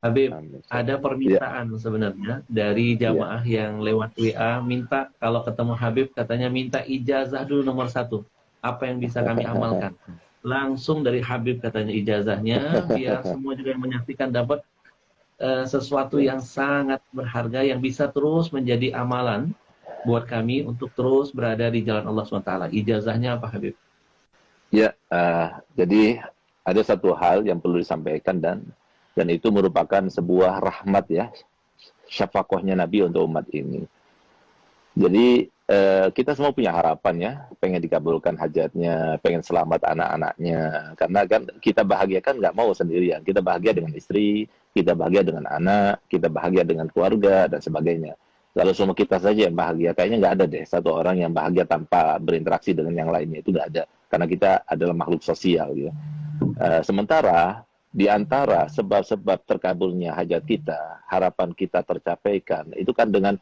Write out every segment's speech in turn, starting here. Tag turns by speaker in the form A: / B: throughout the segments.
A: Habib,
B: Amin.
A: ada
B: Ya.
A: permintaan sebenarnya dari
B: Ya.
A: jamaah yang lewat WA minta kalau ketemu Habib katanya minta ijazah dulu nomor satu. Apa yang bisa kami amalkan? Langsung dari Habib katanya ijazahnya, biar semua juga yang menyaksikan dapat sesuatu
B: Ya.
A: yang sangat berharga yang bisa terus menjadi amalan buat kami untuk terus berada di jalan Allah SWT. Ijazahnya apa Habib?
B: Ya, jadi ada satu hal yang perlu disampaikan dan itu merupakan sebuah rahmat ya, syafaqahnya Nabi untuk umat ini. Jadi kita semua punya harapan ya, pengen dikabulkan hajatnya, pengen selamat anak-anaknya. Karena kan kita bahagia kan nggak mau sendirian. Kita bahagia dengan istri, kita bahagia dengan anak, kita bahagia dengan keluarga dan sebagainya. Kalau semua kita saja yang bahagia, kayaknya nggak ada deh satu orang yang bahagia tanpa berinteraksi dengan yang lainnya, itu nggak ada. Karena kita adalah makhluk sosial gitu. Sementara di antara sebab-sebab terkabulnya hajat kita, harapan kita tercapaikan, itu kan dengan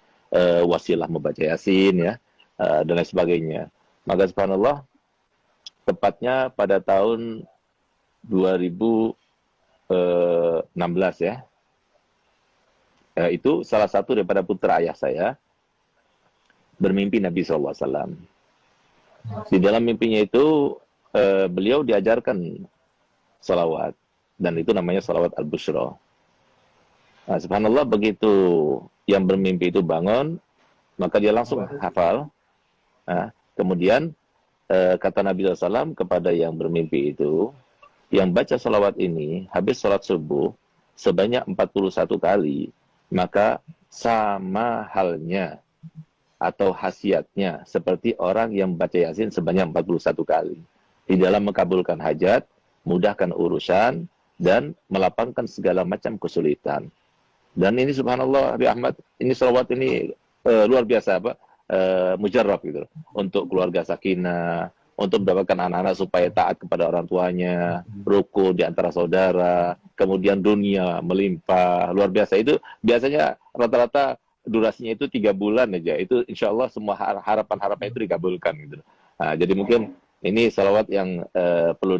B: wasilah membaca Yasin ya, dan lain sebagainya. Maka subhanallah, tepatnya pada tahun 2016 ya, itu salah satu daripada putra ayah saya bermimpi Nabi SAW. Di dalam mimpinya itu beliau diajarkan salawat, dan itu namanya salawat al-bushra. Nah, subhanallah, begitu yang bermimpi itu bangun, maka dia langsung hafal. Nah, kemudian kata Nabi SAW kepada yang bermimpi itu, yang baca salawat ini habis sholat subuh sebanyak 41 kali, maka sama halnya atau khasiatnya seperti orang yang baca Yasin sebanyak 41 kali. Di dalam mengabulkan hajat, mudahkan urusan, dan melapangkan segala macam kesulitan. Dan ini subhanallah, Habib Ahmad, ini salawat ini luar biasa apa? Mujarrab gitu. Untuk keluarga sakinah, untuk mendapatkan anak-anak supaya taat kepada orang tuanya, rukun di antara saudara, kemudian dunia melimpah, luar biasa. Itu biasanya rata-rata durasinya itu 3 bulan aja. Itu insya Allah semua harapan-harapan itu dikabulkan gitu. Nah, jadi mungkin ini salawat yang perlu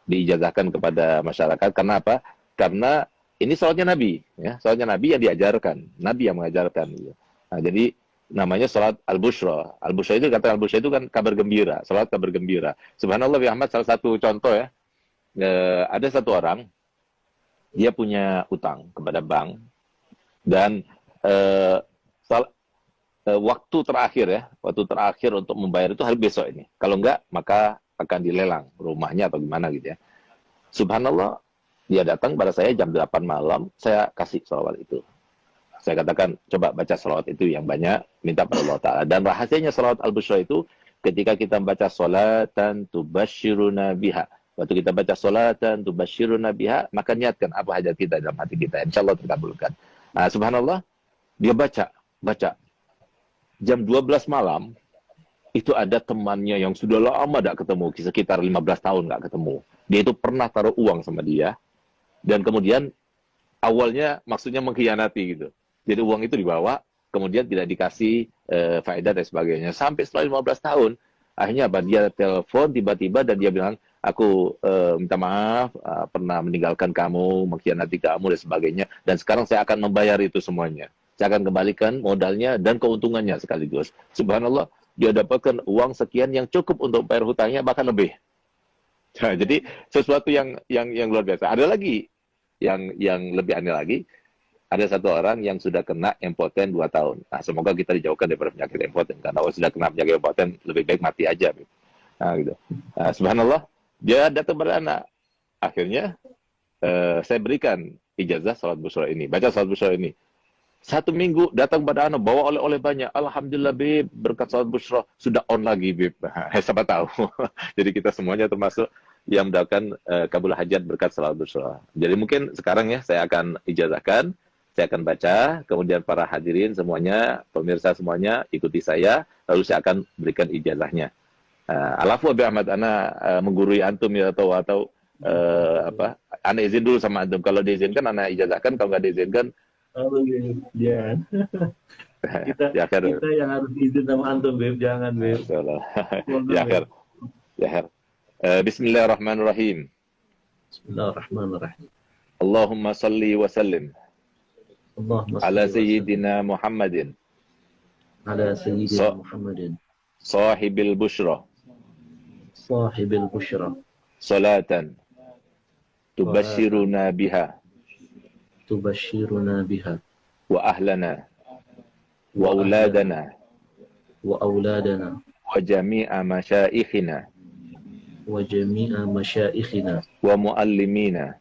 B: diijazahkan kepada masyarakat. Karena apa? Karena ini salawatnya Nabi, ya, salawatnya Nabi yang diajarkan, Nabi yang mengajarkan. Gitu. Nah, jadi namanya salat al-bushra. Al-bushra itu, kata al-bushra itu kan kabar gembira, salat kabar gembira. Subhanallah, Bi Ahmad, salah satu contoh ya, ada satu orang, dia punya utang kepada bank, dan eh, waktu terakhir untuk membayar itu hari besok ini. Kalau enggak, maka akan dilelang rumahnya atau gimana gitu ya. Subhanallah, dia datang pada saya jam 8 malam, saya kasih salawat itu. Saya katakan, coba baca salawat itu yang banyak, minta pada Allah Ta'ala. Dan rahasianya salawat al-bushra itu, ketika kita baca salatan tubashiruna biha. Waktu kita baca salatan tubashiruna biha, maka niatkan apa hajat kita dalam hati kita. Insya Allah terkabulkan. Nah, subhanallah, dia baca. Jam 12 malam, itu ada temannya yang sudah lama tidak ketemu, sekitar 15 tahun nggak ketemu. Dia itu pernah taruh uang sama dia, dan kemudian awalnya maksudnya mengkhianati gitu. Jadi uang itu dibawa, kemudian tidak dikasih faedah dan sebagainya. Sampai setelah 15 tahun, akhirnya apa? Dia telepon tiba-tiba dan dia bilang, aku minta maaf, pernah meninggalkan kamu, mengkhianati kamu dan sebagainya. Dan sekarang saya akan membayar itu semuanya. Saya akan kembalikan modalnya dan keuntungannya sekaligus. Subhanallah, dia dapatkan uang sekian yang cukup untuk bayar hutangnya, bahkan lebih. Nah, jadi sesuatu yang luar biasa. Ada lagi yang lebih aneh lagi, ada satu orang yang sudah kena impoten 2 tahun. Nah, semoga kita dijauhkan daripada penyakit impoten. Karena kalau sudah kena penyakit impoten, lebih baik mati aja. Nah, gitu. Nah, subhanallah, dia datang pada anak. Akhirnya, saya berikan ijazah salat busra ini. Baca salat busra ini. 1 minggu datang pada anak, bawa oleh-oleh banyak. Alhamdulillah, Bib, berkat salat busra. Sudah on lagi, Bib. Siapa tahu. Jadi kita semuanya termasuk yang mendapatkan kabul hajat berkat salat busra. Jadi mungkin sekarang ya, saya akan ijazahkan. Saya akan baca, kemudian para hadirin semuanya, pemirsa semuanya, ikuti saya, lalu saya akan berikan ijazahnya. Alafu Abi Ahmad, ana menggurui antum ya, atau apa, ana izin dulu sama antum. Kalau diizinkan, ana ijazahkan, kalau nggak diizinkan,
A: Oh, jangan. Kita
B: ya akhir,
A: kita yang harus izin sama antum, Beb. Jangan, Beb.
B: ya
A: Mohon, Beb.
B: akhir, ya akhir. Bismillahirrahmanirrahim.
A: Bismillahirrahmanirrahim.
B: Allahumma salli wa sallim
A: Allahumma
B: ala
A: salli wa sallim
B: sayyidina Muhammadin
A: ala sayyidina Muhammadin
B: sahibil bushra
A: sahibil busyra
B: salatan tubashiruna biha
A: tubashiruna biha
B: wa ahlana wa auladana
A: wa auladana
B: wa jami'a masyaikhina
A: wa jami'a masyaikhina
B: wa muallimina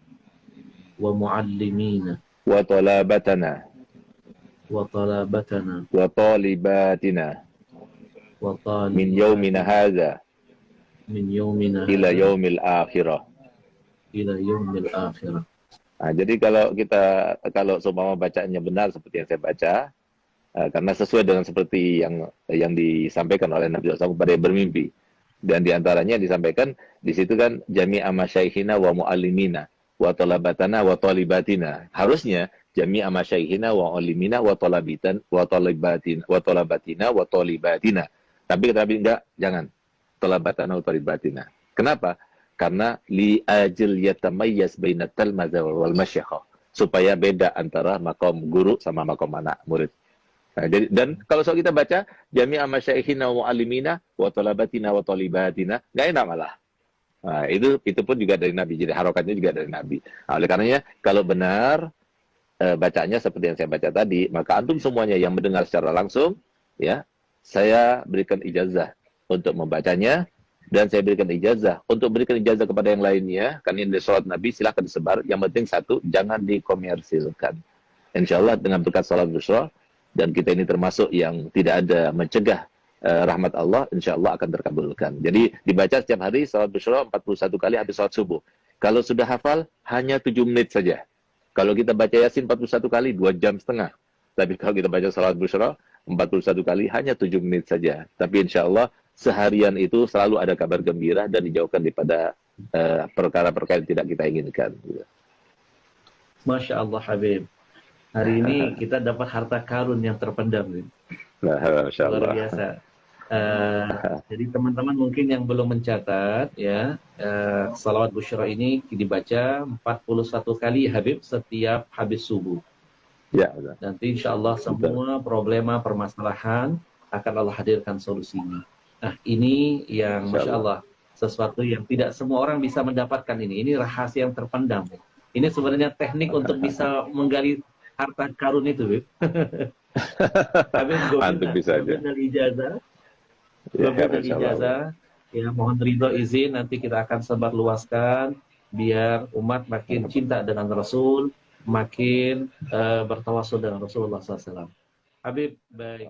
A: wa muallimina
B: wa talabatana
A: wa talabatana
B: wa talibatina
A: wa
B: min yaumina hadha
A: min yaumina
B: ila yaumil akhirah.
A: ila yaumil akhirah.
B: Nah, jadi kalau seumpama bacanya benar seperti yang saya baca, karena sesuai dengan seperti yang disampaikan oleh Nabi SAW kepada yang bermimpi, dan diantaranya disampaikan di situ kan jami'a masyaikhina wa muallimina wa talabatana wa talibatina. Harusnya jami'a masyaikhina wa muallimina wa talabitan wa talibatina wa talabatina wa talibatina. Tapi enggak, jangan talabatana wa talibatina. Kenapa? Karena li ajil yatamayyaz bainat talmaza wal masyayikh, supaya beda antara makom guru sama makom anak murid. Nah, jadi, dan kalau soal kita baca jami'a masyaikhina wa muallimina wa talabatina wa talibatina, enggak enak malah. Nah, itu pun juga dari Nabi. Jadi harokatnya juga dari Nabi. Nah, oleh karenanya kalau benar bacanya seperti yang saya baca tadi, maka antum semuanya yang mendengar secara langsung, ya, saya berikan ijazah untuk membacanya. Dan saya berikan ijazah untuk berikan ijazah kepada yang lainnya. Karena ini sholat Nabi, silahkan disebar. Yang penting satu, jangan dikomersilkan. Insya Allah dengan berkat sholat busyra, dan kita ini termasuk yang tidak ada mencegah rahmat Allah, insya Allah akan terkabulkan. Jadi dibaca setiap hari sholat busyra 41 kali habis sholat subuh. Kalau sudah hafal, hanya 7 menit saja. Kalau kita baca Yasin 41 kali, 2 jam setengah. Tapi kalau kita baca sholat busyra 41 kali, hanya 7 menit saja. Tapi insya Allah seharian itu selalu ada kabar gembira dan dijauhkan daripada perkara-perkara yang tidak kita inginkan.
A: Masya Allah Habib. Hari ini kita dapat harta karun yang terpendam.
B: Nah, Masya Allah.
A: Luar biasa. Jadi teman-teman mungkin yang belum mencatat, ya, salawat busyra ini dibaca 41 kali Habib setiap habis subuh.
B: Ya, betul.
A: Nanti insya Allah semua problema permasalahan akan Allah hadirkan solusinya. Nah, ini yang Masya Allah, sesuatu yang tidak semua orang bisa mendapatkan ini. Ini rahasia yang terpendam. Ini sebenarnya teknik untuk bisa menggali harta karun itu, Bib.
B: Antum bisa aja.
A: Dari ijazah.
B: Ya,
A: Dari ijazah. Ya, mohon ridho izin, nanti kita akan sebar luaskan biar umat makin cinta dengan Rasul, makin bertawasul dengan Rasulullah SAW. Habib, baik.